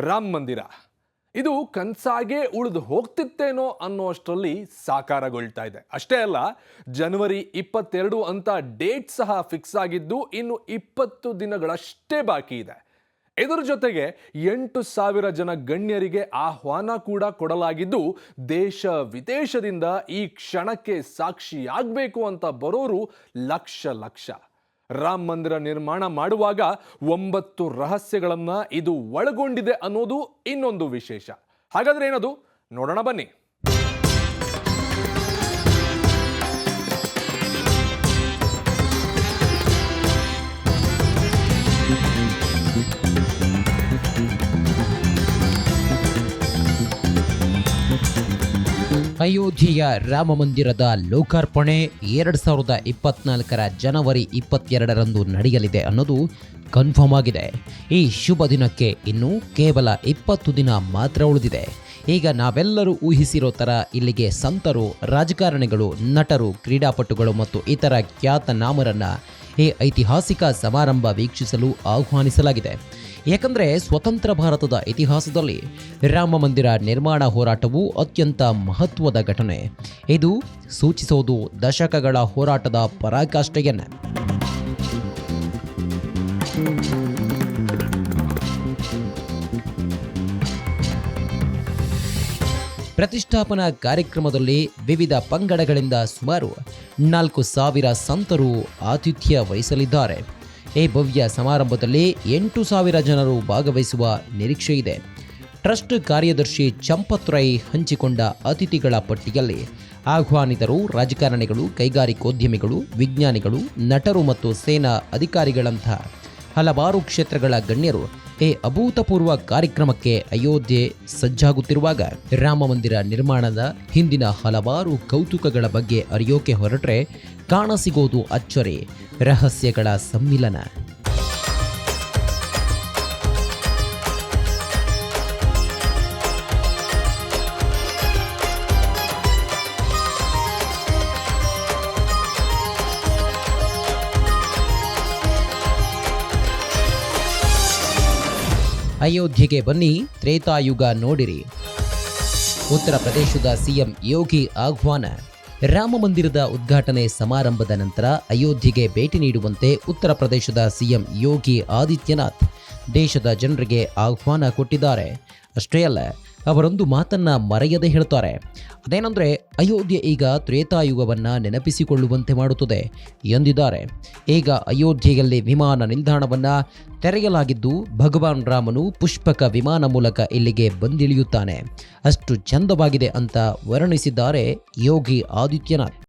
ರಾಮ ಮಂದಿರ ಇದು ಕನಸಾಗೆ ಉಳಿದು ಹೋಗ್ತಿತ್ತೇನೋ ಅನ್ನೋಷ್ಟರಲ್ಲಿ ಸಾಕಾರಗೊಳ್ತಾ ಇದೆ. ಅಷ್ಟೇ ಅಲ್ಲ, ಜನವರಿ 22 ಅಂತ ಡೇಟ್ ಸಹ ಫಿಕ್ಸ್ ಆಗಿದ್ದು ಇನ್ನು 20 ದಿನಗಳಷ್ಟೇ ಬಾಕಿ ಇದೆ. ಇದರ ಜೊತೆಗೆ 8,000 ಜನ ಗಣ್ಯರಿಗೆ ಆಹ್ವಾನ ಕೂಡ ಕೊಡಲಾಗಿದ್ದು, ದೇಶ ವಿದೇಶದಿಂದ ಈ ಕ್ಷಣಕ್ಕೆ ಸಾಕ್ಷಿಯಾಗಬೇಕು ಅಂತ ಬರೋರು ಲಕ್ಷ ಲಕ್ಷ. ರಾಮ ಮಂದಿರ ನಿರ್ಮಾಣ ಮಾಡುವಾಗ 9 ರಹಸ್ಯಗಳನ್ನ ಇದು ಒಳಗೊಂಡಿದೆ ಅನ್ನೋದು ಇನ್ನೊಂದು ವಿಶೇಷ. ಹಾಗಾದ್ರೆ ಏನದು ನೋಡೋಣ ಬನ್ನಿ. ಅಯೋಧ್ಯೆಯ ರಾಮ ಮಂದಿರದ ಲೋಕಾರ್ಪಣೆ 2024 ಜನವರಿ 22ರಂದು ನಡೆಯಲಿದೆ ಅನ್ನೋದು ಕನ್ಫರ್ಮ್ ಆಗಿದೆ. ಈ ಶುಭ ದಿನಕ್ಕೆ ಇನ್ನು ಕೇವಲ 20 ದಿನ ಮಾತ್ರ ಉಳಿದಿದೆ. ಈಗ ನಾವೆಲ್ಲರೂ ಊಹಿಸಿರೋ ಥರ ಇಲ್ಲಿಗೆ ಸಂತರು, ರಾಜಕಾರಣಿಗಳು, ನಟರು, ಕ್ರೀಡಾಪಟುಗಳು ಮತ್ತು ಇತರ ಖ್ಯಾತನಾಮರನ್ನ ಈ ಐತಿಹಾಸಿಕ ಸಮಾರಂಭ ವೀಕ್ಷಿಸಲು ಆಹ್ವಾನಿಸಲಾಗಿದೆ. ಯಾಕಂದರೆ ಸ್ವತಂತ್ರ ಭಾರತದ ಇತಿಹಾಸದಲ್ಲಿ ರಾಮ ಮಂದಿರ ನಿರ್ಮಾಣ ಹೋರಾಟವು ಅತ್ಯಂತ ಮಹತ್ವದ ಘಟನೆ. ಇದು ಸೂಚಿಸೋದು ದಶಕಗಳ ಹೋರಾಟದ ಪರಾಕಾಷ್ಠೆಯನ್ನು. ಪ್ರತಿಷ್ಠಾಪನಾ ಕಾರ್ಯಕ್ರಮದಲ್ಲಿ ವಿವಿಧ ಪಂಗಡಗಳಿಂದ ಸುಮಾರು 4,000 ಸಂತರು ಆತಿಥ್ಯ ವಹಿಸಲಿದ್ದಾರೆ. ಈ ಭವ್ಯ ಸಮಾರಂಭದಲ್ಲಿ 8,000 ಜನರು ಭಾಗವಹಿಸುವ ನಿರೀಕ್ಷೆ ಇದೆ. ಟ್ರಸ್ಟ್ ಕಾರ್ಯದರ್ಶಿ ಚಂಪತ್ ರೈ ಹಂಚಿಕೊಂಡ ಅತಿಥಿಗಳ ಪಟ್ಟಿಯಲ್ಲಿ ಆಹ್ವಾನಿತರು ರಾಜಕಾರಣಿಗಳು, ಕೈಗಾರಿಕೋದ್ಯಮಿಗಳು, ವಿಜ್ಞಾನಿಗಳು, ನಟರು ಮತ್ತು ಸೇನಾ ಅಧಿಕಾರಿಗಳಂತಹ ಹಲವಾರು ಕ್ಷೇತ್ರಗಳ ಗಣ್ಯರು ಈ ಅಭೂತಪೂರ್ವ ಕಾರ್ಯಕ್ರಮಕ್ಕೆ ಅಯೋಧ್ಯೆ ಸಜ್ಜಾಗುತ್ತಿರುವಾಗ ರಾಮ ಮಂದಿರ ನಿರ್ಮಾಣದ ಹಿಂದಿನ ಹಲವಾರು ಕೌತುಕಗಳ ಬಗ್ಗೆ ಅರಿಯೋಕೆ ಹೊರಟ್ರೆ ಕಾಣಸಿಗೋದು ಅಚ್ಚರಿ, ರಹಸ್ಯಗಳ ಸಮ್ಮಿಲನ. ಅಯೋಧ್ಯೆಗೆ ಬನ್ನಿ, ತ್ರೇತಾಯುಗ ನೋಡಿರಿ. ಉತ್ತರ ಪ್ರದೇಶದ ಸಿಎಂ ಯೋಗಿ ಆಹ್ವಾನ. ರಾಮ ಮಂದಿರದ ಉದ್ಘಾಟನೆ ಸಮಾರಂಭದ ನಂತರ ಅಯೋಧ್ಯೆಗೆ ಭೇಟಿ ನೀಡುವಂತೆ ಉತ್ತರ ಪ್ರದೇಶದ ಸಿಎಂ ಯೋಗಿ ಆದಿತ್ಯನಾಥ್ ದೇಶದ ಜನರಿಗೆ ಆಹ್ವಾನ ಕೊಟ್ಟಿದ್ದಾರೆ. ಅಷ್ಟೇ ಅಲ್ಲ, ಅವರೊಂದು ಮಾತನ್ನ ಮರೆಯದೆ ಹೇಳ್ತಾರೆ. ಅದೇನೆಂದರೆ, ಅಯೋಧ್ಯೆ ಈಗ ತ್ರೇತಾಯುಗವನ್ನು ನೆನಪಿಸಿಕೊಳ್ಳುವಂತೆ ಮಾಡುತ್ತದೆ ಎಂದಿದ್ದಾರೆ. ಈಗ ಅಯೋಧ್ಯೆಯಲ್ಲಿ ವಿಮಾನ ನಿಲ್ದಾಣವನ್ನು ತೆರೆಯಲಾಗಿದ್ದು, ಭಗವಾನ್ ರಾಮನು ಪುಷ್ಪಕ ವಿಮಾನ ಮೂಲಕ ಇಲ್ಲಿಗೆ ಬಂದಿಳಿಯುತ್ತಾನೆ. ಅಷ್ಟು ಚಂದವಾಗಿದೆ ಅಂತ ವರ್ಣಿಸಿದ್ದಾರೆ ಯೋಗಿ ಆದಿತ್ಯನಾಥ್.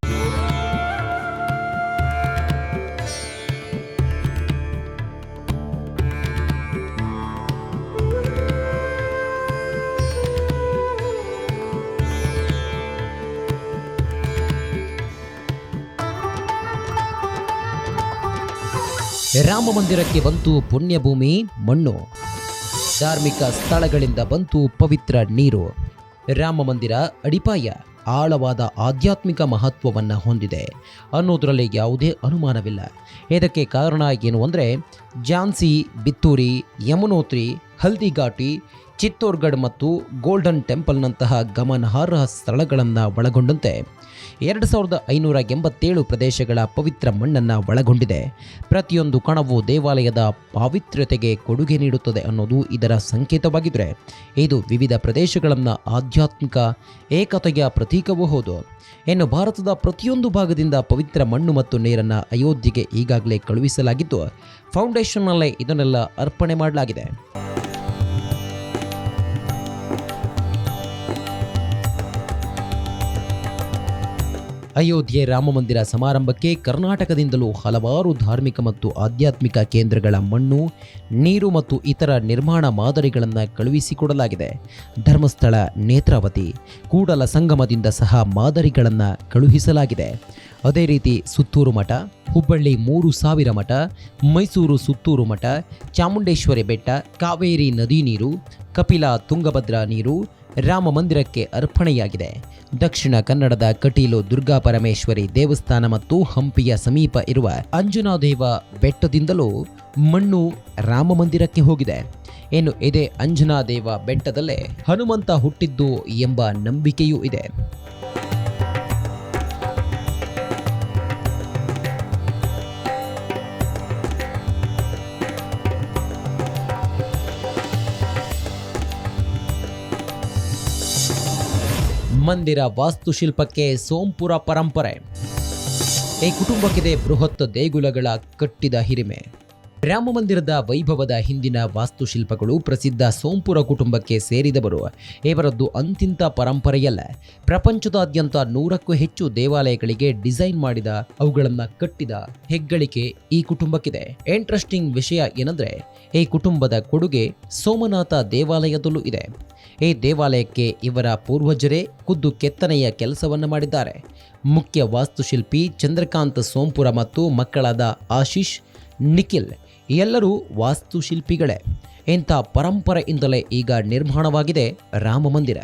ರಾಮ ಮಂದಿರಕ್ಕೆ ಬಂತು ಪುಣ್ಯಭೂಮಿ ಮಣ್ಣು, ಧಾರ್ಮಿಕ ಸ್ಥಳಗಳಿಂದ ಬಂತು ಪವಿತ್ರ ನೀರು. ರಾಮ ಮಂದಿರ ಅಡಿಪಾಯ ಆಳವಾದ ಆಧ್ಯಾತ್ಮಿಕ ಮಹತ್ವವನ್ನು ಹೊಂದಿದೆ ಅನ್ನೋದರಲ್ಲಿ ಯಾವುದೇ ಅನುಮಾನವಿಲ್ಲ. ಇದಕ್ಕೆ ಕಾರಣ ಏನು ಅಂದರೆ, ಝಾನ್ಸಿ, ಬಿತ್ತೂರಿ, ಯಮುನೋತ್ರಿ, ಹಲ್ದಿಘಾಟಿ, ಚಿತ್ತೋರ್ಗಢ್ ಮತ್ತು ಗೋಲ್ಡನ್ ಟೆಂಪಲ್ನಂತಹ ಗಮನಾರ್ಹ ಸ್ಥಳಗಳನ್ನು ಒಳಗೊಂಡಂತೆ 2,587 ಪ್ರದೇಶಗಳ ಪವಿತ್ರ ಮಣ್ಣನ್ನು ಒಳಗೊಂಡಿದೆ. ಪ್ರತಿಯೊಂದು ಕಣವು ದೇವಾಲಯದ ಪಾವಿತ್ರ್ಯತೆಗೆ ಕೊಡುಗೆ ನೀಡುತ್ತದೆ ಅನ್ನೋದು ಇದರ ಸಂಕೇತವಾಗಿದ್ದರೆ, ಇದು ವಿವಿಧ ಪ್ರದೇಶಗಳನ್ನು ಆಧ್ಯಾತ್ಮಿಕ ಏಕತೆಯ ಪ್ರತೀಕವೂ ಹೌದು. ಇನ್ನು ಭಾರತದ ಪ್ರತಿಯೊಂದು ಭಾಗದಿಂದ ಪವಿತ್ರ ಮಣ್ಣು ಮತ್ತು ನೀರನ್ನು ಅಯೋಧ್ಯೆಗೆ ಈಗಾಗಲೇ ಕಳುಹಿಸಲಾಗಿದ್ದು, ಫೌಂಡೇಶನ್ನಲ್ಲೇ ಇದನ್ನೆಲ್ಲ ಅರ್ಪಣೆ ಮಾಡಲಾಗಿದೆ. ಅಯೋಧ್ಯೆ ರಾಮ ಮಂದಿರ ಸಮಾರಂಭಕ್ಕೆ ಕರ್ನಾಟಕದಿಂದಲೂ ಹಲವಾರು ಧಾರ್ಮಿಕ ಮತ್ತು ಆಧ್ಯಾತ್ಮಿಕ ಕೇಂದ್ರಗಳ ಮಣ್ಣು, ನೀರು ಮತ್ತು ಇತರ ನಿರ್ಮಾಣ ಮಾದರಿಗಳನ್ನು ಕಳುಹಿಸಿಕೊಡಲಾಗಿದೆ. ಧರ್ಮಸ್ಥಳ, ನೇತ್ರಾವತಿ, ಕೂಡಲ ಸಂಗಮದಿಂದ ಸಹ ಮಾದರಿಗಳನ್ನು ಕಳುಹಿಸಲಾಗಿದೆ. ಅದೇ ರೀತಿ ಸುತ್ತೂರು ಮಠ, ಹುಬ್ಬಳ್ಳಿ 3,000 ಮಠ, ಮೈಸೂರು ಸುತ್ತೂರು ಮಠ, ಚಾಮುಂಡೇಶ್ವರಿ ಬೆಟ್ಟ, ಕಾವೇರಿ ನದಿ ನೀರು, ಕಪಿಲ ತುಂಗಭದ್ರಾ ನೀರು ರಾಮ ಮಂದಿರಕ್ಕೆ ಅರ್ಪಣೆಯಾಗಿದೆ. ದಕ್ಷಿಣ ಕನ್ನಡದ ಕಟೀಲು ದುರ್ಗಾ ಪರಮೇಶ್ವರಿ ದೇವಸ್ಥಾನ ಮತ್ತು ಹಂಪಿಯ ಸಮೀಪ ಇರುವ ಅಂಜನಾದೇವ ಬೆಟ್ಟದಿಂದಲೂ ಮಣ್ಣು ರಾಮ ಮಂದಿರಕ್ಕೆ ಹೋಗಿದೆ. ಇನ್ನು ಇದೇ ಅಂಜನಾದೇವ ಬೆಟ್ಟದಲ್ಲೇ ಹನುಮಂತ ಹುಟ್ಟಿದ್ದು ಎಂಬ ನಂಬಿಕೆಯೂ ಇದೆ. ಮಂದಿರ ವಾಸ್ತುಶಿಲ್ಪಕ್ಕೆ ಸೋಂಪುರ ಪರಂಪರೆ. ಈ ಕುಟುಂಬಕ್ಕಿದೆ ಬೃಹತ್ ದೇಗುಲಗಳ ಕಟ್ಟಿದ ಹಿರಿಮೆ. ರಾಮ ಮಂದಿರದ ವೈಭವದ ಹಿಂದಿನ ವಾಸ್ತುಶಿಲ್ಪಗಳು ಪ್ರಸಿದ್ಧ ಸೋಂಪುರ ಕುಟುಂಬಕ್ಕೆ ಸೇರಿದವರು. ಇವರದ್ದು ಅಂತಿಂತ ಪರಂಪರೆಯಲ್ಲ, ಪ್ರಪಂಚದಾದ್ಯಂತ 100ಕ್ಕೂ ಹೆಚ್ಚು ದೇವಾಲಯಗಳಿಗೆ ಡಿಸೈನ್ ಮಾಡಿದ, ಅವುಗಳನ್ನು ಕಟ್ಟಿದ ಹೆಗ್ಗಳಿಕೆ ಈ ಕುಟುಂಬಕ್ಕಿದೆ. ಇಂಟ್ರೆಸ್ಟಿಂಗ್ ವಿಷಯ ಏನಂದ್ರೆ, ಈ ಕುಟುಂಬದ ಕೊಡುಗೆ ಸೋಮನಾಥ ದೇವಾಲಯದಲ್ಲೂ ಇದೆ. ಈ ದೇವಾಲಯಕ್ಕೆ ಇವರ ಪೂರ್ವಜರೇ ಖುದ್ದು ಕೆತ್ತನೆಯ ಕೆಲಸವನ್ನು ಮಾಡಿದ್ದಾರೆ. ಮುಖ್ಯ ವಾಸ್ತುಶಿಲ್ಪಿ ಚಂದ್ರಕಾಂತ್ ಸೋಂಪುರ ಮತ್ತು ಮಕ್ಕಳಾದ ಆಶೀಶ್, ನಿಖಿಲ್ ಎಲ್ಲರೂ ವಾಸ್ತುಶಿಲ್ಪಿಗಳೇ. ಇಂಥ ಪರಂಪರೆಯಿಂದಲೇ ಈಗ ನಿರ್ಮಾಣವಾಗಿದೆ ರಾಮ ಮಂದಿರ.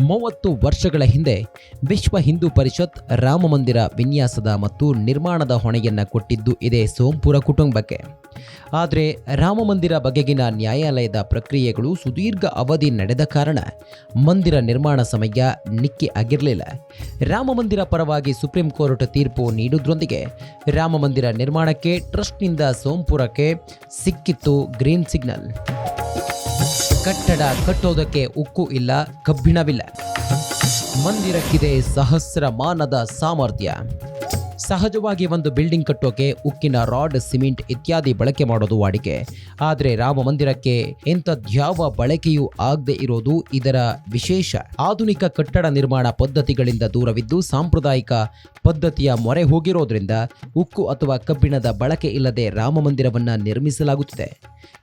30 ವರ್ಷಗಳ ಹಿಂದೆ ವಿಶ್ವ ಹಿಂದೂ ಪರಿಷತ್ ರಾಮ ಮಂದಿರ ವಿನ್ಯಾಸದ ಮತ್ತು ನಿರ್ಮಾಣದ ಹೊಣೆಯನ್ನು ಕೊಟ್ಟಿದ್ದು ಇದೇ ಸೋಂಪುರ ಕುಟುಂಬಕ್ಕೆ. ಆದರೆ ರಾಮ ಮಂದಿರ ಬಗೆಗಿನ ನ್ಯಾಯಾಲಯದ ಪ್ರಕ್ರಿಯೆಗಳು ಸುದೀರ್ಘ ಅವಧಿ ನಡೆದ ಕಾರಣ ಮಂದಿರ ನಿರ್ಮಾಣ ಸಮಯ ನಿಕ್ಕಿ ಆಗಿರಲಿಲ್ಲ. ರಾಮ ಮಂದಿರ ಪರವಾಗಿ ಸುಪ್ರೀಂ ಕೋರ್ಟ್ ತೀರ್ಪು ನೀಡುವುದರೊಂದಿಗೆ ರಾಮ ಮಂದಿರ ನಿರ್ಮಾಣಕ್ಕೆ ಟ್ರಸ್ಟ್ನಿಂದ ಸೋಂಪುರಕ್ಕೆ ಸಿಕ್ಕಿತ್ತು ಗ್ರೀನ್ ಸಿಗ್ನಲ್. ಕಟ್ಟಡ ಕಟ್ಟೋದಕ್ಕೆ ಉಕ್ಕು ಇಲ್ಲ, ಕಬ್ಬಿಣವಿಲ್ಲ. ಮಂದಿರಕ್ಕಿದೆ ಸಹಸ್ರಮಾನದ ಸಾಮರ್ಥ್ಯ. ಸಹಜವಾಗಿ ಒಂದು ಬಿಲ್ಡಿಂಗ್ ಕಟ್ಟೋಕೆ ಉಕ್ಕಿನ ರಾಡ್, ಸಿಮೆಂಟ್ ಇತ್ಯಾದಿ ಬಳಕೆ ಮಾಡೋದು ವಾಡಿಕೆ. ಆದರೆ ರಾಮ ಮಂದಿರಕ್ಕೆ ಇಂಥದ್ಯಾವ ಬಳಕೆಯೂ ಆಗದೆ ಇರೋದು ಇದರ ವಿಶೇಷ. ಆಧುನಿಕ ಕಟ್ಟಡ ನಿರ್ಮಾಣ ಪದ್ಧತಿಗಳಿಂದ ದೂರವಿದ್ದು ಸಾಂಪ್ರದಾಯಿಕ ಪದ್ಧತಿಯ ಮೊರೆ ಹೋಗಿರೋದ್ರಿಂದ ಉಕ್ಕು ಅಥವಾ ಕಬ್ಬಿಣದ ಬಳಕೆ ಇಲ್ಲದೆ ರಾಮ ಮಂದಿರವನ್ನ ನಿರ್ಮಿಸಲಾಗುತ್ತಿದೆ.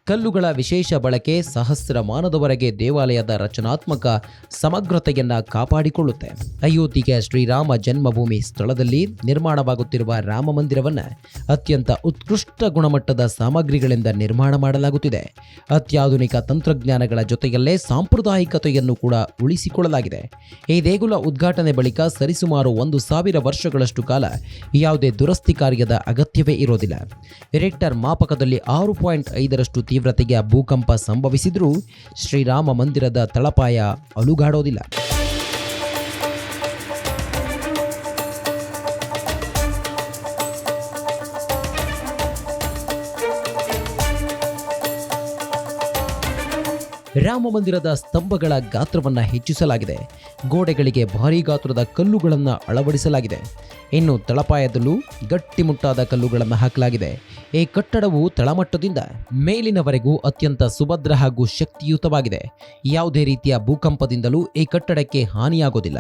ಕಲ್ಲುಗಳ ವಿಶೇಷ ಬಳಕೆ ಸಹಸ್ರಮಾನದವರೆಗೆ ದೇವಾಲಯದ ರಚನಾತ್ಮಕ ಸಮಗ್ರತೆಯನ್ನ ಕಾಪಾಡಿಕೊಳ್ಳುತ್ತೆ. ಅಯೋಧ್ಯೆಯ ಶ್ರೀರಾಮ ಜನ್ಮಭೂಮಿ ಸ್ಥಳದಲ್ಲಿ ನಿರ್ಮಾಣವಾಗುತ್ತಿರುವ ರಾಮ ಮಂದಿರವನ್ನ ಅತ್ಯಂತ ಉತ್ಕೃಷ್ಟ ಗುಣಮಟ್ಟದ ಸಾಮಗ್ರಿಗಳಿಂದ ನಿರ್ಮಾಣ ಮಾಡಲಾಗುತ್ತಿದೆ. ಅತ್ಯಾಧುನಿಕ ತಂತ್ರಜ್ಞಾನಗಳ ಜೊತೆಯಲ್ಲೇ ಸಾಂಪ್ರದಾಯಿಕತೆಯನ್ನು ಕೂಡ ಉಳಿಸಿಕೊಳ್ಳಲಾಗಿದೆ. ಈ ದೇಗುಲ ಉದ್ಘಾಟನೆ ಬಳಿಕ ಸರಿಸುಮಾರು 1000 ವರ್ಷಗಳಷ್ಟು ಕಾಲ ಯಾವುದೇ ದುರಸ್ತಿ ಕಾರ್ಯದ ಅಗತ್ಯವೇ ಇರೋದಿಲ್ಲ. ರಿಕ್ಟರ್ ಮಾಪಕದಲ್ಲಿ 6.5ರಷ್ಟು ತೀವ್ರತೆಯ ಭೂಕಂಪ ಸಂಭವಿಸಿದ್ರೂ ಶ್ರೀರಾಮ ಮಂದಿರದ ತಳಪಾಯ ಅಲುಗಾಡೋದಿಲ್ಲ. ರಾಮ ಮಂದಿರದ ಸ್ತಂಭಗಳ ಗಾತ್ರವನ್ನು ಹೆಚ್ಚಿಸಲಾಗಿದೆ. ಗೋಡೆಗಳಿಗೆ ಭಾರೀ ಗಾತ್ರದ ಕಲ್ಲುಗಳನ್ನು ಅಳವಡಿಸಲಾಗಿದೆ. ಇನ್ನು ತಳಪಾಯದಲ್ಲೂ ಗಟ್ಟಿಮುಟ್ಟಾದ ಕಲ್ಲುಗಳನ್ನು ಹಾಕಲಾಗಿದೆ. ಈ ಕಟ್ಟಡವು ತಳಮಟ್ಟದಿಂದ ಮೇಲಿನವರೆಗೂ ಅತ್ಯಂತ ಸುಭದ್ರ ಹಾಗೂ ಶಕ್ತಿಯುತವಾಗಿದೆ. ಯಾವುದೇ ರೀತಿಯ ಭೂಕಂಪದಿಂದಲೂ ಈ ಕಟ್ಟಡಕ್ಕೆ ಹಾನಿಯಾಗೋದಿಲ್ಲ.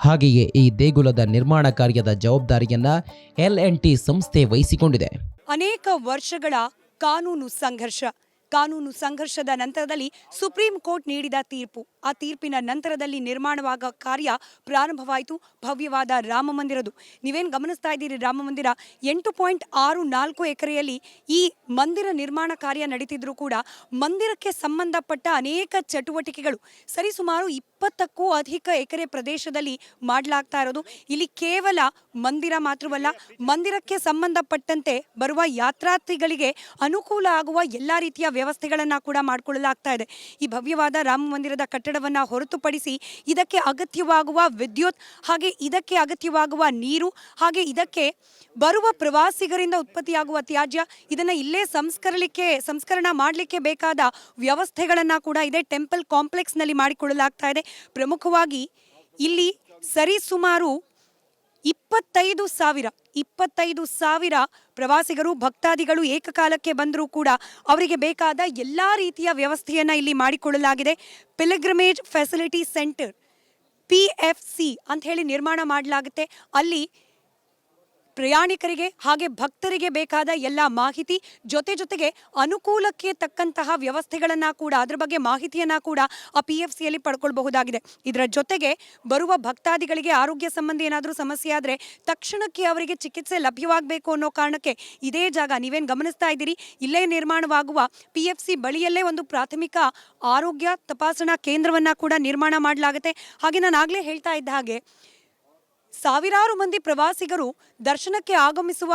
ಹಾಗೆಯೇ ಈ ದೇಗುಲದ ನಿರ್ಮಾಣ ಕಾರ್ಯದ ಜವಾಬ್ದಾರಿಯನ್ನ L&T ಸಂಸ್ಥೆ ವಹಿಸಿಕೊಂಡಿದೆ. ಅನೇಕ ವರ್ಷಗಳ ಕಾನೂನು ಸಂಘರ್ಷದ ನಂತರದಲ್ಲಿ ಸುಪ್ರೀಂ ಕೋರ್ಟ್ ನೀಡಿದ ತೀರ್ಪು, ಆ ತೀರ್ಪಿನ ನಂತರದಲ್ಲಿ ನಿರ್ಮಾಣವಾಗ ಕಾರ್ಯ ಪ್ರಾರಂಭವಾಯಿತು ಭವ್ಯವಾದ ರಾಮ ಮಂದಿರದು. ನೀವೇನು ಗಮನಿಸ್ತಾ ಇದ್ದೀರಿ, ರಾಮ ಮಂದಿರ 8.64 ಎಕರೆಯಲ್ಲಿ ಈ ಮಂದಿರ ನಿರ್ಮಾಣ ಕಾರ್ಯ ನಡೀತಿದ್ರು ಕೂಡ ಮಂದಿರಕ್ಕೆ ಸಂಬಂಧಪಟ್ಟ ಅನೇಕ ಚಟುವಟಿಕೆಗಳು ಸರಿಸುಮಾರು 20ಕ್ಕೂ ಅಧಿಕ ಎಕರೆ ಪ್ರದೇಶದಲ್ಲಿ ಮಾಡಲಾಗ್ತಾ ಇರೋದು. ಇಲ್ಲಿ ಕೇವಲ ಮಂದಿರ ಮಾತ್ರವಲ್ಲ, ಮಂದಿರಕ್ಕೆ ಸಂಬಂಧಪಟ್ಟಂತೆ ಬರುವ ಯಾತ್ರಾರ್ಥಿಗಳಿಗೆ ಅನುಕೂಲ ಆಗುವ ಎಲ್ಲ ರೀತಿಯ ವ್ಯವಸ್ಥೆಗಳನ್ನು ಕೂಡ ಮಾಡಿಕೊಳ್ಳಲಾಗ್ತಾ ಇದೆ. ಈ ಭವ್ಯವಾದ ರಾಮ ಮಂದಿರದ ಕಟ್ಟಡವನ್ನು ಹೊರತುಪಡಿಸಿ ಇದಕ್ಕೆ ಅಗತ್ಯವಾಗುವ ವಿದ್ಯುತ್, ಹಾಗೆ ಇದಕ್ಕೆ ಅಗತ್ಯವಾಗುವ ನೀರು, ಹಾಗೆ ಇದಕ್ಕೆ ಬರುವ ಪ್ರವಾಸಿಗರಿಂದ ಉತ್ಪತ್ತಿಯಾಗುವ ತ್ಯಾಜ್ಯ, ಇದನ್ನು ಇಲ್ಲೇ ಸಂಸ್ಕರಣ ಮಾಡಲಿಕ್ಕೆ ಬೇಕಾದ ವ್ಯವಸ್ಥೆಗಳನ್ನು ಕೂಡ ಇದೆ ಟೆಂಪಲ್ ಕಾಂಪ್ಲೆಕ್ಸ್ನಲ್ಲಿ ಮಾಡಿಕೊಳ್ಳಲಾಗ್ತಾ ಇದೆ. ಪ್ರಮುಖವಾಗಿ ಇಲ್ಲಿ ಸರಿಸುಮಾರು 25,000 ಪ್ರವಾಸಿಗರು, ಭಕ್ತಾದಿಗಳು ಏಕಕಾಲಕ್ಕೆ ಬಂದರೂ ಕೂಡ ಅವರಿಗೆ ಬೇಕಾದ ಎಲ್ಲ ರೀತಿಯ ವ್ಯವಸ್ಥೆಯನ್ನು ಇಲ್ಲಿ ಮಾಡಿಕೊಳ್ಳಲಾಗಿದೆ. ಪಿಲ್ಗ್ರಿಮೇಜ್ ಫೆಸಿಲಿಟಿ ಸೆಂಟರ್ PFC ಅಂತ ಹೇಳಿ ನಿರ್ಮಾಣ ಮಾಡಲಾಗುತ್ತೆ. ಅಲ್ಲಿ ಪ್ರಯಾಣಿಕರಿಗೆ ಹಾಗೆ ಭಕ್ತರಿಗೆ ಬೇಕಾದ ಎಲ್ಲ ಮಾಹಿತಿ ಜೊತೆಗೆ ಅನುಕೂಲಕ್ಕೆ ತಕ್ಕಂತಹ ವ್ಯವಸ್ಥೆಗಳನ್ನು ಕೂಡ, ಅದರ ಬಗ್ಗೆ ಮಾಹಿತಿಯನ್ನು ಕೂಡ ಆ PFCಯಲ್ಲಿ ಪಡ್ಕೊಳ್ಬಹುದಾಗಿದೆ. ಇದರ ಜೊತೆಗೆ ಬರುವ ಭಕ್ತಾದಿಗಳಿಗೆ ಆರೋಗ್ಯ ಸಂಬಂಧಿ ಏನಾದರೂ ಸಮಸ್ಯೆ ಆದರೆ ತಕ್ಷಣಕ್ಕೆ ಅವರಿಗೆ ಚಿಕಿತ್ಸೆ ಲಭ್ಯವಾಗಬೇಕು ಅನ್ನೋ ಕಾರಣಕ್ಕೆ ಇದೇ ಜಾಗ, ನೀವೇನು ಗಮನಿಸ್ತಾ ಇದ್ದೀರಿ, ಇಲ್ಲೇ ನಿರ್ಮಾಣವಾಗುವ PFC ಬಳಿಯಲ್ಲೇ ಒಂದು ಪ್ರಾಥಮಿಕ ಆರೋಗ್ಯ ತಪಾಸಣಾ ಕೇಂದ್ರವನ್ನು ಕೂಡ ನಿರ್ಮಾಣ ಮಾಡಲಾಗುತ್ತೆ. ಹಾಗೆ ನಾನು ಆಗಲೇ ಹೇಳ್ತಾ ಇದ್ದ ಹಾಗೆ ಸಾವಿರಾರು ಮಂದಿ ಪ್ರವಾಸಿಗರು ದರ್ಶನಕ್ಕೆ ಆಗಮಿಸುವ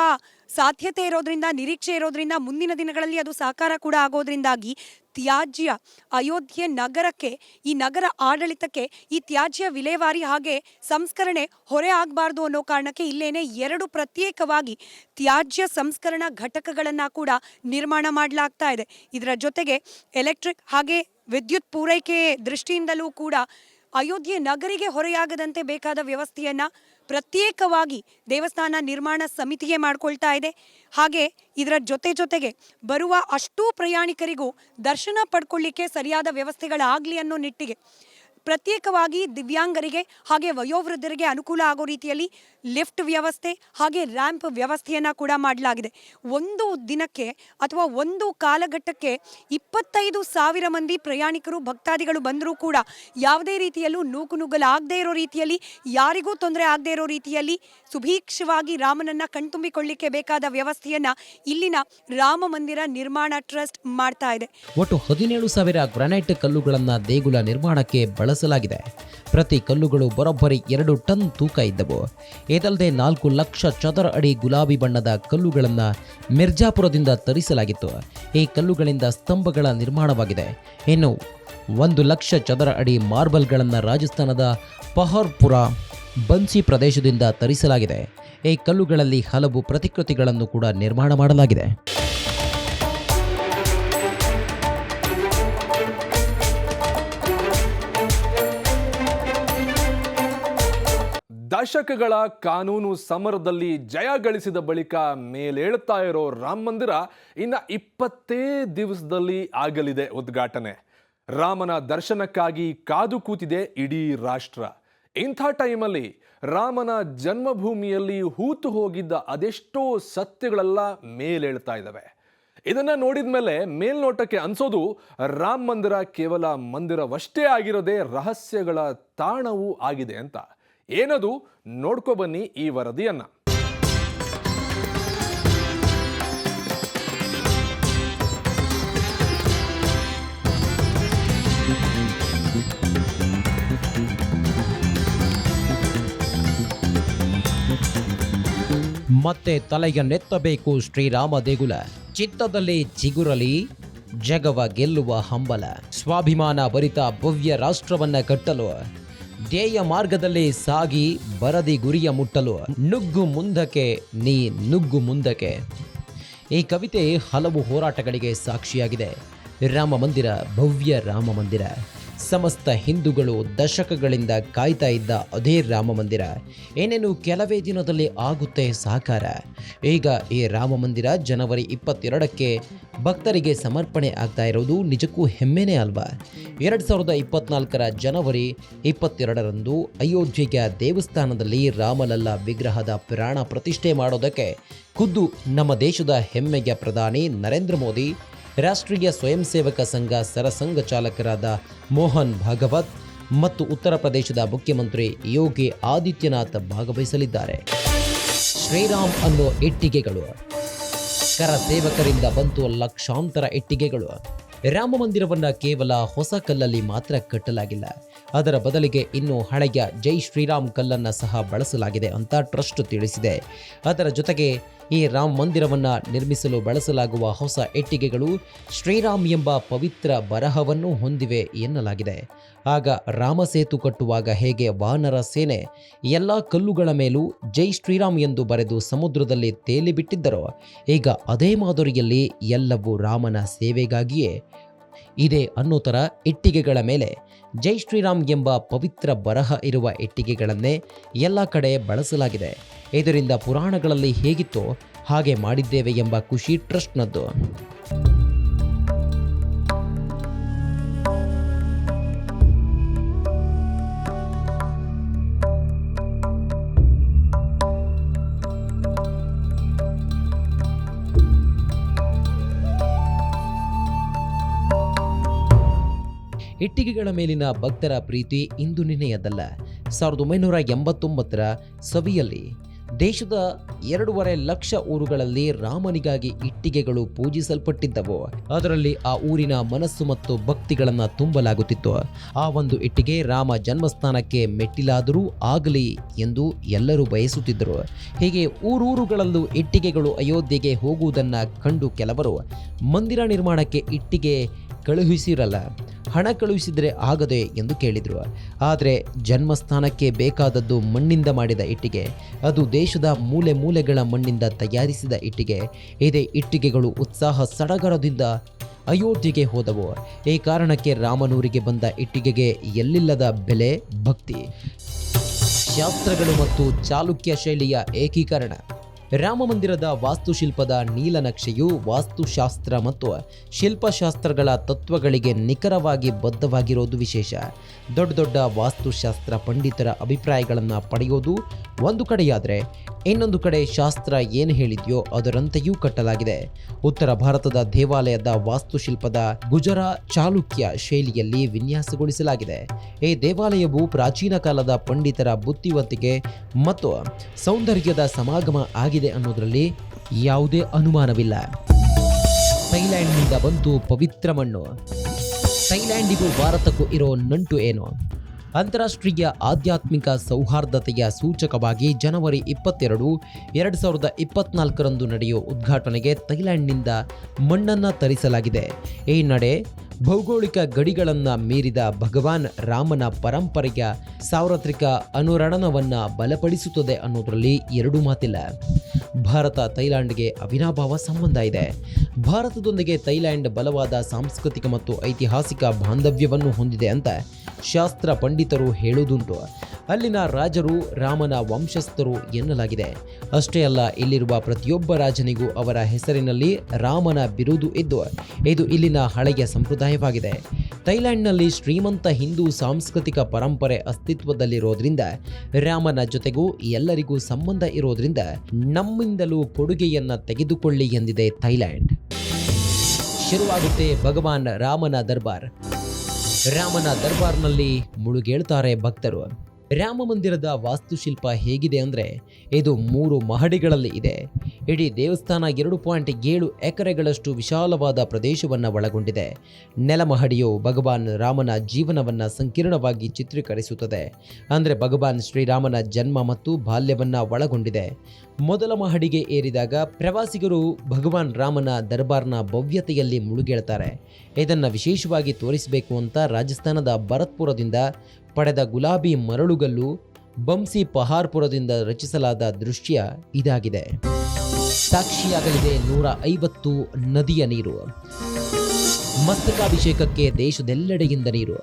ಸಾಧ್ಯತೆ ಇರೋದ್ರಿಂದ, ನಿರೀಕ್ಷೆ ಇರೋದ್ರಿಂದ, ಮುಂದಿನ ದಿನಗಳಲ್ಲಿ ಅದು ಸಾಕಾರ ಕೂಡ ಆಗೋದ್ರಿಂದಾಗಿ ತ್ಯಾಜ್ಯ ಅಯೋಧ್ಯೆ ನಗರಕ್ಕೆ, ಈ ನಗರ ಆಡಳಿತಕ್ಕೆ ಈ ತ್ಯಾಜ್ಯ ವಿಲೇವಾರಿ ಹಾಗೆ ಸಂಸ್ಕರಣೆ ಹೊರೆ ಆಗಬಾರ್ದು ಅನ್ನೋ ಕಾರಣಕ್ಕೆ ಇಲ್ಲೇನೆ 2 ಪ್ರತ್ಯೇಕವಾಗಿ ತ್ಯಾಜ್ಯ ಸಂಸ್ಕರಣಾ ಘಟಕಗಳನ್ನು ಕೂಡ ನಿರ್ಮಾಣ ಮಾಡಲಾಗ್ತಾ ಇದೆ. ಇದರ ಜೊತೆಗೆ ಎಲೆಕ್ಟ್ರಿಕ್ ಹಾಗೆ ವಿದ್ಯುತ್ ಪೂರೈಕೆ ದೃಷ್ಟಿಯಿಂದಲೂ ಕೂಡ ಅಯೋಧ್ಯೆ ನಗರಿಗೆ ಹೊರೆಯಾಗದಂತೆ ಬೇಕಾದ ವ್ಯವಸ್ಥೆಯನ್ನು ಪ್ರತ್ಯೇಕವಾಗಿ ದೇವಸ್ಥಾನ ನಿರ್ಮಾಣ ಸಮಿತಿಗೆ ಮಾಡ್ಕೊಳ್ತಾ ಇದೆ. ಹಾಗೆ ಇದರ ಜೊತೆಗೆ ಬರುವ ಅಷ್ಟೂ ಪ್ರಯಾಣಿಕರಿಗೂ ದರ್ಶನ ಪಡ್ಕೊಳ್ಳಿಕ್ಕೆ ಸರಿಯಾದ ವ್ಯವಸ್ಥೆಗಳಾಗಲಿ ಅನ್ನೋ ನಿಟ್ಟಿಗೆ ಪ್ರತ್ಯೇಕವಾಗಿ ದಿವ್ಯಾಂಗರಿಗೆ ಹಾಗೆ ವಯೋವೃದ್ಧರಿಗೆ ಅನುಕೂಲ ಆಗೋ ರೀತಿಯಲ್ಲಿ ಲಿಫ್ಟ್ ವ್ಯವಸ್ಥೆ ಹಾಗೆ ರ್ಯಾಂಪ್ ವ್ಯವಸ್ಥೆಯನ್ನು ಕೂಡ ಮಾಡಲಾಗಿದೆ. ಒಂದು ದಿನಕ್ಕೆ ಅಥವಾ ಒಂದು ಕಾಲಘಟ್ಟಕ್ಕೆ 25,000 ಮಂದಿ ಪ್ರಯಾಣಿಕರು ಭಕ್ತಾದಿಗಳು ಬಂದರೂ ಕೂಡ ಯಾವುದೇ ರೀತಿಯಲ್ಲೂ ನೂಕುನುಗ್ಗಲಾಗದೇ ಇರೋ ರೀತಿಯಲ್ಲಿ, ಯಾರಿಗೂ ತೊಂದರೆ ಆಗದೇ ಇರೋ ರೀತಿಯಲ್ಲಿ ಸುಭೀಕ್ಷವಾಗಿ ರಾಮನನ್ನು ಕಣ್ತುಂಬಿಕೊಳ್ಳಿಕ್ಕೆ ಬೇಕಾದ ವ್ಯವಸ್ಥೆಯನ್ನು ಇಲ್ಲಿನ ರಾಮ ಮಂದಿರ ನಿರ್ಮಾಣ ಟ್ರಸ್ಟ್ ಮಾಡ್ತಾ ಇದೆ. ಒಟ್ಟು 17,000 ಗ್ರಾನೈಟ್ ಕಲ್ಲುಗಳನ್ನು ದೇಗುಲ ನಿರ್ಮಾಣಕ್ಕೆ ಬಳಸಲಾಗಿದೆ. ಪ್ರತಿ ಕಲ್ಲುಗಳು ಬರೋಬ್ಬರಿ 2 ಟನ್ ತೂಕ ಇದ್ದವು. ಇದಲ್ಲದೆ 4 ಲಕ್ಷ ಚದರ ಅಡಿ ಗುಲಾಬಿ ಬಣ್ಣದ ಕಲ್ಲುಗಳನ್ನು ಮಿರ್ಜಾಪುರದಿಂದ ತರಿಸಲಾಗಿತ್ತು. ಈ ಕಲ್ಲುಗಳಿಂದ ಸ್ತಂಭಗಳ ನಿರ್ಮಾಣವಾಗಿದೆ. ಇನ್ನು 1 ಲಕ್ಷ ಚದರ ಅಡಿ ಮಾರ್ಬಲ್ಗಳನ್ನು ರಾಜಸ್ಥಾನದ ಪಹರ್ಪುರ ಬನ್ಸಿ ಪ್ರದೇಶದಿಂದ ತರಿಸಲಾಗಿದೆ. ಈ ಕಲ್ಲುಗಳಲ್ಲಿ ಹಲವು ಪ್ರತಿಕೃತಿಗಳನ್ನು ಕೂಡ ನಿರ್ಮಾಣ ಮಾಡಲಾಗಿದೆ. ದಶಕಗಳ ಕಾನೂನು ಸಮರದಲ್ಲಿ ಜಯ ಗಳಿಸಿದ ಬಳಿಕ ಮೇಲೇಳ್ತಾ ಇರೋ ರಾಮ ಮಂದಿರ ಇನ್ನು 20 ದಿವಸದಲ್ಲಿ ಆಗಲಿದೆ ಉದ್ಘಾಟನೆ. ರಾಮನ ದರ್ಶನಕ್ಕಾಗಿ ಕಾದು ಕೂತಿದೆ ಇಡೀ ರಾಷ್ಟ್ರ. ಇಂಥ ಟೈಮಲ್ಲಿ ರಾಮನ ಜನ್ಮಭೂಮಿಯಲ್ಲಿ ಹೂತು ಹೋಗಿದ್ದ ಅದೆಷ್ಟೋ ಸತ್ಯಗಳೆಲ್ಲ ಮೇಲೇಳ್ತಾ ಇದ್ದಾವೆ. ಇದನ್ನ ನೋಡಿದ ಮೇಲೆ ಮೇಲ್ನೋಟಕ್ಕೆ ಅನ್ಸೋದು ರಾಮ ಮಂದಿರ ಕೇವಲ ಮಂದಿರವಷ್ಟೇ ಆಗಿರೋದೇ ರಹಸ್ಯಗಳ ತಾಣವೂ ಆಗಿದೆ ಅಂತ. ಏನದು ನೋಡ್ಕೊ ಬನ್ನಿ ಈ ವರದಿಯನ್ನ. ಮತ್ತೆ ತಲೆಗೆ ನೆತ್ತಬೇಕು ಶ್ರೀರಾಮ ದೇಗುಲ. ಚಿತ್ತದಲ್ಲಿ ಚಿಗುರಲಿ ಜಗವ ಗೆಲ್ಲುವ ಹಂಬಲ. ಸ್ವಾಭಿಮಾನ ಭರಿತ ಭವ್ಯ ರಾಷ್ಟ್ರವನ್ನ ಕಟ್ಟಲು ಧ್ಯೇಯ ಮಾರ್ಗದಲ್ಲಿ ಸಾಗಿ ಬರದಿ ಗುರಿಯ ಮುಟ್ಟಲು ನುಗ್ಗು ಮುಂದಕ್ಕೆ ನೀ ನುಗ್ಗು ಮುಂದಕ್ಕೆ. ಈ ಕವಿತೆ ಹಲವು ಹೋರಾಟಗಳಿಗೆ ಸಾಕ್ಷಿಯಾಗಿದೆ. ರಾಮ ಮಂದಿರ, ಭವ್ಯ ರಾಮ ಮಂದಿರ. ಸಮಸ್ತ ಹಿಂದೂಗಳು ದಶಕಗಳಿಂದ ಕಾಯ್ತಾ ಇದ್ದ ಅದೇ ರಾಮ ಮಂದಿರ ಏನೇನು ಕೆಲವೇ ದಿನದಲ್ಲಿ ಆಗುತ್ತೆ ಸಾಕಾರ. ಈಗ ಈ ರಾಮ ಮಂದಿರ ಜನವರಿ 22ಕ್ಕೆ ಭಕ್ತರಿಗೆ ಸಮರ್ಪಣೆ ಆಗ್ತಾ ಇರೋದು ನಿಜಕ್ಕೂ ಹೆಮ್ಮೆನೇ ಅಲ್ವಾ? 2024 ಜನವರಿ 22ರಂದು ಅಯೋಧ್ಯೆಯ ದೇವಸ್ಥಾನದಲ್ಲಿ ರಾಮಲಲ್ಲ ವಿಗ್ರಹದ ಪ್ರಾಣ ಪ್ರತಿಷ್ಠೆ ಮಾಡೋದಕ್ಕೆ ಖುದ್ದು ನಮ್ಮ ದೇಶದ ಹೆಮ್ಮೆಯ ಪ್ರಧಾನಿ ನರೇಂದ್ರ ಮೋದಿ, ರಾಷ್ಟ್ರೀಯ ಸ್ವಯಂ ಸೇವಕ ಸಂಘ ಸರಸಂಘ ಚಾಲಕರಾದ ಮೋಹನ್ ಭಾಗವತ್ ಮತ್ತು ಉತ್ತರ ಪ್ರದೇಶದ ಮುಖ್ಯಮಂತ್ರಿ ಯೋಗಿ ಆದಿತ್ಯನಾಥ್ ಭಾಗವಹಿಸಲಿದ್ದಾರೆ. ಶ್ರೀರಾಮ್ ಅನ್ನೋ ಇಟ್ಟಿಗೆಗಳು, ಕರ ಸೇವಕರಿಂದ ಬಂತು ಲಕ್ಷಾಂತರ ಇಟ್ಟಿಗೆಗಳು. ರಾಮ ಮಂದಿರವನ್ನ ಕೇವಲ ಹೊಸ ಕಲ್ಲಲ್ಲಿ ಮಾತ್ರ ಕಟ್ಟಲಾಗಿಲ್ಲ, ಅದರ ಬದಲಿಗೆ ಇನ್ನು ಹಳೆಯ ಜೈ ಶ್ರೀರಾಮ್ ಕಲ್ಲನ್ನ ಸಹ ಬಳಸಲಾಗಿದೆ ಅಂತ ಟ್ರಸ್ಟ್ ತಿಳಿಸಿದೆ. ಅದರ ಜೊತೆಗೆ ಈ ರಾಮ ಮಂದಿರವನ್ನ ನಿರ್ಮಿಸಲು ಬಳಸಲಾಗುವ ಹೊಸ ಇಟ್ಟಿಗೆಗಳು ಶ್ರೀರಾಮ್ ಎಂಬ ಪವಿತ್ರ ಬರಹವನ್ನು ಹೊಂದಿವೆ ಎನ್ನಲಾಗಿದೆ. ಆಗ ರಾಮ ಸೇತು ಕಟ್ಟುವಾಗ ಹೇಗೆ ವಾನರ ಸೇನೆ ಎಲ್ಲ ಕಲ್ಲುಗಳ ಮೇಲೂ ಜೈ ಶ್ರೀರಾಮ್ ಎಂದು ಬರೆದು ಸಮುದ್ರದಲ್ಲಿ ತೇಲಿ ಬಿಟ್ಟಿದ್ದರೋ, ಈಗ ಅದೇ ಮಾದರಿಯಲ್ಲಿ ಎಲ್ಲವೂ ರಾಮನ ಸೇವೆಗಾಗಿಯೇ ಇದೆ ಅನ್ನೋ ಥರ ಇಟ್ಟಿಗೆಗಳ ಮೇಲೆ ಜೈ ಶ್ರೀರಾಮ್ ಎಂಬ ಪವಿತ್ರ ಬರಹ ಇರುವ ಇಟ್ಟಿಗೆಗಳನ್ನೇ ಎಲ್ಲ ಕಡೆ ಬಳಸಲಾಗಿದೆ. ಇದರಿಂದ ಪುರಾಣಗಳಲ್ಲಿ ಹೇಗಿತ್ತೋ ಹಾಗೆ ಮಾಡಿದ್ದೇವೆ ಎಂಬ ಖುಷಿ ಟ್ರಸ್ಟ್ನದ್ದು. ಇಟ್ಟಿಗೆಗಳ ಮೇಲಿನ ಭಕ್ತರ ಪ್ರೀತಿ ಇಂದು ನಿನ್ನೆಯದಲ್ಲ. 1989ರ ಸವಿಯಲ್ಲಿ ದೇಶದ 2.5 ಲಕ್ಷ ಊರುಗಳಲ್ಲಿ ರಾಮನಿಗಾಗಿ ಇಟ್ಟಿಗೆಗಳು ಪೂಜಿಸಲ್ಪಟ್ಟಿದ್ದವು. ಅದರಲ್ಲಿ ಆ ಊರಿನ ಮನಸ್ಸು ಮತ್ತು ಭಕ್ತಿಗಳನ್ನು ತುಂಬಲಾಗುತ್ತಿತ್ತು. ಆ ಒಂದು ಇಟ್ಟಿಗೆ ರಾಮ ಜನ್ಮಸ್ಥಾನಕ್ಕೆ ಮೆಟ್ಟಿಲಾದರೂ ಆಗಲಿ ಎಂದು ಎಲ್ಲರೂ ಬಯಸುತ್ತಿದ್ದರು. ಹೀಗೆ ಊರೂರುಗಳಲ್ಲೂ ಇಟ್ಟಿಗೆಗಳು ಅಯೋಧ್ಯೆಗೆ ಹೋಗುವುದನ್ನು ಕಂಡು ಕೆಲವರು ಮಂದಿರ ನಿರ್ಮಾಣಕ್ಕೆ ಇಟ್ಟಿಗೆ ಕಳುಹಿಸಿರಲ್ಲ, ಹಣ ಕಳುಹಿಸಿದರೆ ಆಗದೆ ಎಂದು ಕೇಳಿದರು. ಆದರೆ ಜನ್ಮಸ್ಥಾನಕ್ಕೆ ಬೇಕಾದದ್ದು ಮಣ್ಣಿಂದ ಮಾಡಿದ ಇಟ್ಟಿಗೆ. ಅದು ದೇಶದ ಮೂಲೆ ಮೂಲೆಗಳ ಮಣ್ಣಿಂದ ತಯಾರಿಸಿದ ಇಟ್ಟಿಗೆ. ಇದೇ ಇಟ್ಟಿಗೆಗಳು ಉತ್ಸಾಹ ಸಡಗರದಿಂದ ಅಯೋಧ್ಯೆಗೆ ಹೋದವು. ಈ ಕಾರಣಕ್ಕೆ ರಾಮನೂರಿಗೆ ಬಂದ ಇಟ್ಟಿಗೆಗೆ ಎಲ್ಲಿಲ್ಲದ ಬೆಲೆ, ಭಕ್ತಿ. ಶಾಸ್ತ್ರಗಳು ಮತ್ತು ಚಾಲುಕ್ಯ ಶೈಲಿಯ ಏಕೀಕರಣ. ರಾಮಮಂದಿರದ ವಾಸ್ತುಶಿಲ್ಪದ ನೀಲನಕ್ಷೆಯು ವಾಸ್ತುಶಾಸ್ತ್ರ ಮತ್ತು ಶಿಲ್ಪಶಾಸ್ತ್ರಗಳ ತತ್ವಗಳಿಗೆ ನಿಖರವಾಗಿ ಬದ್ಧವಾಗಿರೋದು ವಿಶೇಷ. ದೊಡ್ಡ ದೊಡ್ಡ ವಾಸ್ತುಶಾಸ್ತ್ರ ಪಂಡಿತರ ಅಭಿಪ್ರಾಯಗಳನ್ನು ಪಡೆಯೋದು ಒಂದು ಕಡೆಯಾದರೆ, ಇನ್ನೊಂದು ಕಡೆ ಶಾಸ್ತ್ರ ಏನು ಹೇಳಿದೆಯೋ ಅದರಂತೆಯೂ ಕಟ್ಟಲಾಗಿದೆ. ಉತ್ತರ ಭಾರತದ ದೇವಾಲಯದ ವಾಸ್ತುಶಿಲ್ಪದ ಗುಜರಾ ಚಾಲುಕ್ಯ ಶೈಲಿಯಲ್ಲಿ ವಿನ್ಯಾಸಗೊಳಿಸಲಾಗಿದೆ. ಈ ದೇವಾಲಯವು ಪ್ರಾಚೀನ ಕಾಲದ ಪಂಡಿತರ ಬುದ್ಧಿವಂತಿಕೆ ಮತ್ತು ಸೌಂದರ್ಯದ ಸಮಾಗಮ ಆಗಿದೆ ಅನ್ನೋದರಲ್ಲಿ ಯಾವುದೇ ಅನುಮಾನವಿಲ್ಲ. ಥೈಲ್ಯಾಂಡ್ನಿಂದ ಬಂತು ಪವಿತ್ರ ಮಣ್ಣು. ಥೈಲ್ಯಾಂಡಿಗೂ ಭಾರತಕ್ಕೂ ಇರೋ ನಂಟು ಏನು? ಅಂತಾರಾಷ್ಟ್ರೀಯ ಆಧ್ಯಾತ್ಮಿಕ ಸೌಹಾರ್ದತೆಯ ಸೂಚಕವಾಗಿ ಜನವರಿ 22, 2024ರಂದು ನಡೆಯುವ ಉದ್ಘಾಟನೆಗೆ ಥೈಲ್ಯಾಂಡ್ನಿಂದ ಮಣ್ಣನ್ನು ತರಿಸಲಾಗಿದೆ. ಈ ನಡೆ ಭೌಗೋಳಿಕ ಗಡಿಗಳನ್ನು ಮೀರಿದ ಭಗವಾನ್ ರಾಮನ ಪರಂಪರೆಯ ಸಾರ್ವತ್ರಿಕ ಅನುರಣನವನ್ನು ಬಲಪಡಿಸುತ್ತದೆ ಅನ್ನೋದರಲ್ಲಿ ಎರಡೂ ಮಾತಿಲ್ಲ. ಭಾರತ ಥೈಲ್ಯಾಂಡ್ಗೆ ಅವಿನಾಭಾವ ಸಂಬಂಧ ಇದೆ. ಭಾರತದೊಂದಿಗೆ ಥೈಲ್ಯಾಂಡ್ ಬಲವಾದ ಸಾಂಸ್ಕೃತಿಕ ಮತ್ತು ಐತಿಹಾಸಿಕ ಬಾಂಧವ್ಯವನ್ನು ಹೊಂದಿದೆ ಅಂತ ಶಾಸ್ತ್ರ ಪಂಡಿತರು ಹೇಳುವುದುಂಟು. ಅಲ್ಲಿನ ರಾಜರು ರಾಮನ ವಂಶಸ್ಥರು ಎನ್ನಲಾಗಿದೆ. ಅಷ್ಟೇ ಅಲ್ಲ, ಇಲ್ಲಿರುವ ಪ್ರತಿಯೊಬ್ಬ ರಾಜನಿಗೂ ಅವರ ಹೆಸರಿನಲ್ಲಿ ರಾಮನ ಬಿರುದು ಇದ್ದು ಇದು ಇಲ್ಲಿನ ಹಳೆಯ ಸಂಪ್ರದಾಯವಾಗಿದೆ. ಥೈಲ್ಯಾಂಡ್ನಲ್ಲಿ ಶ್ರೀಮಂತ ಹಿಂದೂ ಸಾಂಸ್ಕೃತಿಕ ಪರಂಪರೆ ಅಸ್ತಿತ್ವದಲ್ಲಿರೋದ್ರಿಂದ ರಾಮನ ಜೊತೆಗೂ ಎಲ್ಲರಿಗೂ ಸಂಬಂಧ ಇರೋದ್ರಿಂದ ನಮ್ಮಿಂದಲೂ ಕೊಡುಗೆಯನ್ನ ತೆಗೆದುಕೊಳ್ಳಿ ಎಂದಿದೆ ಥೈಲ್ಯಾಂಡ್. ಶುರುವಾಗುತ್ತೆ ಭಗವಾನ್ ರಾಮನ ದರ್ಬಾರ್. ರಾಮನ ದರ್ಬಾರ್ನಲ್ಲಿ ಮುಳುಗೇಳ್ತಾರೆ ಭಕ್ತರು. ರಾಮ ಮಂದಿರದ ವಾಸ್ತುಶಿಲ್ಪ ಹೇಗಿದೆ ಅಂದರೆ ಇದು 3 ಮಹಡಿಗಳಲ್ಲಿ ಇದೆ. ಇಡೀ ದೇವಸ್ಥಾನ 2.7 ಎಕರೆಗಳಷ್ಟು ವಿಶಾಲವಾದ ಪ್ರದೇಶವನ್ನು ಒಳಗೊಂಡಿದೆ. ನೆಲಮಹಡಿಯು ಭಗವಾನ್ ರಾಮನ ಜೀವನವನ್ನು ಸಂಕೀರ್ಣವಾಗಿ ಚಿತ್ರೀಕರಿಸುತ್ತದೆ. ಅಂದರೆ ಭಗವಾನ್ ಶ್ರೀರಾಮನ ಜನ್ಮ ಮತ್ತು ಬಾಲ್ಯವನ್ನು ಒಳಗೊಂಡಿದೆ. ಮೊದಲ ಮಹಡಿಗೆ ಏರಿದಾಗ ಪ್ರವಾಸಿಗರು ಭಗವಾನ್ ರಾಮನ ದರ್ಬಾರ್ನ ಭವ್ಯತೆಯಲ್ಲಿ ಮುಳುಗೇಳ್ತಾರೆ. ಇದನ್ನು ವಿಶೇಷವಾಗಿ ತೋರಿಸಬೇಕು ಅಂತ ರಾಜಸ್ಥಾನದ ಭರತ್ಪುರದಿಂದ ಪಡೆದ ಗುಲಾಬಿ ಮರಳುಗಲ್ಲು ಬಂಸಿ ಪಹಾರ್ಪುರದಿಂದ ರಚಿಸಲಾದ ದೃಶ್ಯ ಇದಾಗಿದೆ. ಸಾಕ್ಷಿಯಾಗಲಿದೆ 150 ನದಿಯ ನೀರು. ಮಸ್ತಕಾಭಿಷೇಕಕ್ಕೆ ದೇಶದೆಲ್ಲೆಡೆಯಿಂದ ನೀರು.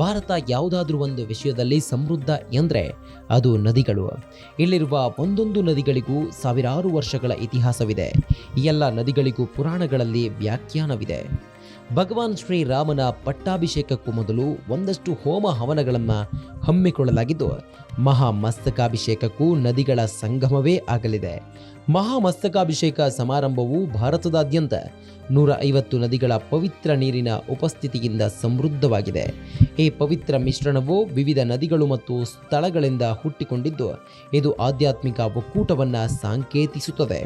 ಭಾರತ ಯಾವುದಾದ್ರೂ ಒಂದು ವಿಷಯದಲ್ಲಿ ಸಮೃದ್ಧ ಎಂದರೆ ಅದು ನದಿಗಳು. ಇಲ್ಲಿರುವ ಒಂದೊಂದು ನದಿಗಳಿಗೂ ಸಾವಿರಾರು ವರ್ಷಗಳ ಇತಿಹಾಸವಿದೆ. ಈ ಎಲ್ಲ ನದಿಗಳಿಗೂ ಪುರಾಣಗಳಲ್ಲಿ ವ್ಯಾಖ್ಯಾನವಿದೆ. ಭಗವಾನ್ ಶ್ರೀರಾಮನ ಪಟ್ಟಾಭಿಷೇಕಕ್ಕೂ ಮೊದಲು ಒಂದಷ್ಟು ಹೋಮ ಹವನಗಳನ್ನು ಹಮ್ಮಿಕೊಳ್ಳಲಾಗಿದ್ದು ಮಹಾಮಸ್ತಕಾಭಿಷೇಕಕ್ಕೂ ನದಿಗಳ ಸಂಗಮವೇ ಆಗಲಿದೆ. ಮಹಾಮಸ್ತಕಾಭಿಷೇಕ ಸಮಾರಂಭವು ಭಾರತದಾದ್ಯಂತ 150 ನದಿಗಳ ಪವಿತ್ರ ನೀರಿನ ಉಪಸ್ಥಿತಿಯಿಂದ ಸಮೃದ್ಧವಾಗಿದೆ. ಈ ಪವಿತ್ರ ಮಿಶ್ರಣವು ವಿವಿಧ ನದಿಗಳು ಮತ್ತು ಸ್ಥಳಗಳಿಂದ ಹುಟ್ಟಿಕೊಂಡಿದ್ದು ಇದು ಆಧ್ಯಾತ್ಮಿಕ ಒಕ್ಕೂಟವನ್ನು ಸಾಂಕೇತಿಸುತ್ತದೆ.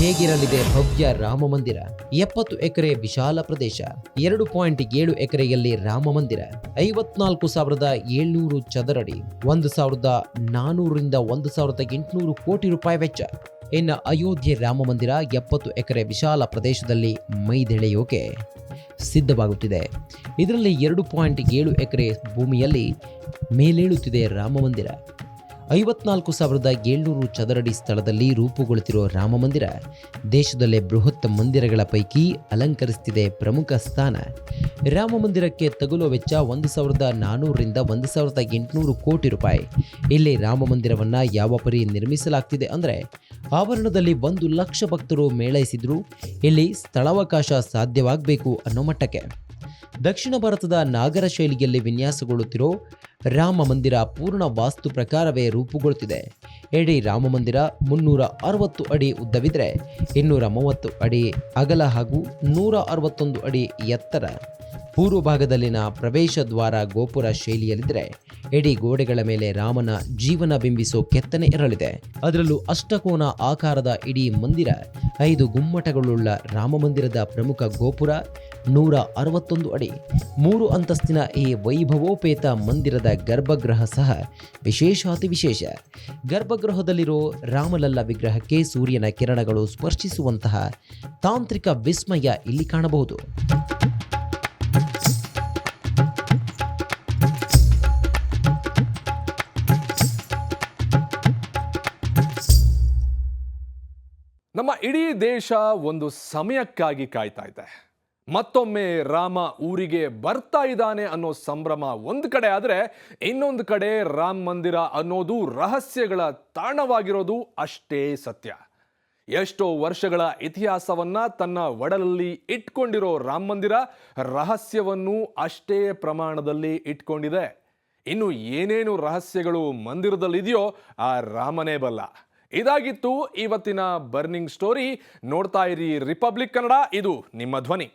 ಹೇಗಿರಲಿದೆ ಭವ್ಯ ರಾಮ ಮಂದಿರ? 70 ಎಕರೆ ವಿಶಾಲ ಪ್ರದೇಶ, 2.7 ಎಕರೆಯಲ್ಲಿ ರಾಮ ಮಂದಿರ, 54,700 ಚದರಡಿ, 1,400ರಿಂದ 1,800 ಕೋಟಿ ರೂಪಾಯಿ ವೆಚ್ಚ. ಇನ್ನು ಅಯೋಧ್ಯೆ ರಾಮ ಮಂದಿರ 70 ಎಕರೆ ವಿಶಾಲ ಪ್ರದೇಶದಲ್ಲಿ ಮೈದೆಳೆಯೋಕೆ ಸಿದ್ಧವಾಗುತ್ತಿದೆ. ಇದರಲ್ಲಿ 2.7 ಎಕರೆ ಭೂಮಿಯಲ್ಲಿ ಮೇಲೇಳುತ್ತಿದೆ ರಾಮ ಮಂದಿರ. 54,700 ಚದರಡಿ ಸ್ಥಳದಲ್ಲಿ ರೂಪುಗೊಳ್ಳುತ್ತಿರುವ ರಾಮ ಮಂದಿರ ದೇಶದಲ್ಲೇ ಬೃಹತ್ ಮಂದಿರಗಳ ಪೈಕಿ ಅಲಂಕರಿಸುತ್ತಿದೆ ಪ್ರಮುಖ ಸ್ಥಾನ. ರಾಮ ಮಂದಿರಕ್ಕೆ ತಗುಲುವ ವೆಚ್ಚ 1,400ರಿಂದ 1,800 ಕೋಟಿ ರೂಪಾಯಿ. ಇಲ್ಲಿ ರಾಮ ಮಂದಿರವನ್ನು ಯಾವ ಪರಿ ನಿರ್ಮಿಸಲಾಗ್ತಿದೆ ಅಂದರೆ ಆವರಣದಲ್ಲಿ 1 ಲಕ್ಷ ಭಕ್ತರು ಮೇಳೈಸಿದ್ರು ಇಲ್ಲಿ ಸ್ಥಳಾವಕಾಶ ಸಾಧ್ಯವಾಗಬೇಕು ಅನ್ನೋ ಮಟ್ಟಕ್ಕೆ. ದಕ್ಷಿಣ ಭಾರತದ ನಾಗರ ಶೈಲಿಯಲ್ಲಿ ವಿನ್ಯಾಸಗೊಳ್ಳುತ್ತಿರೋ ರಾಮ ಮಂದಿರ ಪೂರ್ಣ ವಾಸ್ತು ಪ್ರಕಾರವೇ ರೂಪುಗೊಳ್ಳುತ್ತಿದೆ. ಇಡೀ ರಾಮ ಮಂದಿರ 360 ಅಡಿ ಉದ್ದವಿದ್ರೆ 230 ಅಡಿ ಅಗಲ ಹಾಗೂ 161 ಅಡಿ ಎತ್ತರ. ಪೂರ್ವ ಭಾಗದಲ್ಲಿನ ಪ್ರವೇಶ ದ್ವಾರ ಗೋಪುರ ಶೈಲಿಯಲ್ಲಿದ್ದರೆ ಇಡೀ ಗೋಡೆಗಳ ಮೇಲೆ ರಾಮನ ಜೀವನ ಬಿಂಬಿಸೋ ಕೆತ್ತನೆ ಇರಲಿದೆ. ಅದರಲ್ಲೂ ಅಷ್ಟಕೋನ ಆಕಾರದ ಇಡೀ ಮಂದಿರ 5 ಗುಮ್ಮಟಗಳುಳ್ಳ ರಾಮ ಮಂದಿರದ ಪ್ರಮುಖ ಗೋಪುರ 161 ಅಡಿ. 3 ಅಂತಸ್ತಿನ ಈ ವೈಭವೋಪೇತ ಮಂದಿರದ ಗರ್ಭಗೃಹ ಸಹ ವಿಶೇಷಾತಿ ವಿಶೇಷ. ಗರ್ಭಗೃಹದಲ್ಲಿರೋ ರಾಮಲಲ್ಲ ವಿಗ್ರಹಕ್ಕೆ ಸೂರ್ಯನ ಕಿರಣಗಳು ಸ್ಪರ್ಶಿಸುವಂತಹ ತಾಂತ್ರಿಕ ವಿಸ್ಮಯ ಇಲ್ಲಿ ಕಾಣಬಹುದು. ನಮ್ಮ ಇಡೀ ದೇಶ ಒಂದು ಸಮಯಕ್ಕಾಗಿ ಕಾಯ್ತಾ ಇದೆ. ಮತ್ತೊಮ್ಮೆ ರಾಮ ಊರಿಗೆ ಬರ್ತಾ ಇದ್ದಾನೆ ಅನ್ನೋ ಸಂಭ್ರಮ ಒಂದು ಕಡೆ ಆದರೆ, ಇನ್ನೊಂದು ಕಡೆ ರಾಮ ಮಂದಿರ ಅನ್ನೋದು ರಹಸ್ಯಗಳ ತಾಣವಾಗಿರೋದು ಅಷ್ಟೇ ಸತ್ಯ. ಎಷ್ಟೋ ವರ್ಷಗಳ ಇತಿಹಾಸವನ್ನ ತನ್ನ ಒಡಲಲ್ಲಿ ಇಟ್ಕೊಂಡಿರೋ ರಾಮ ಮಂದಿರ ರಹಸ್ಯವನ್ನು ಅಷ್ಟೇ ಪ್ರಮಾಣದಲ್ಲಿ ಇಟ್ಕೊಂಡಿದೆ. ಇನ್ನು ಏನೇನು ರಹಸ್ಯಗಳು ಮಂದಿರದಲ್ಲಿದೆಯೋ ಆ ರಾಮನೇ ಬಲ್ಲ. ಇದಾಗಿತ್ತು ಇವತ್ತಿನ ಬರ್ನಿಂಗ್ ಸ್ಟೋರಿ. ನೋಡ್ತಾ ಇರಿ ರಿಪಬ್ಲಿಕ್ ಕನ್ನಡ, ಇದು ನಿಮ್ಮ ಧ್ವನಿ.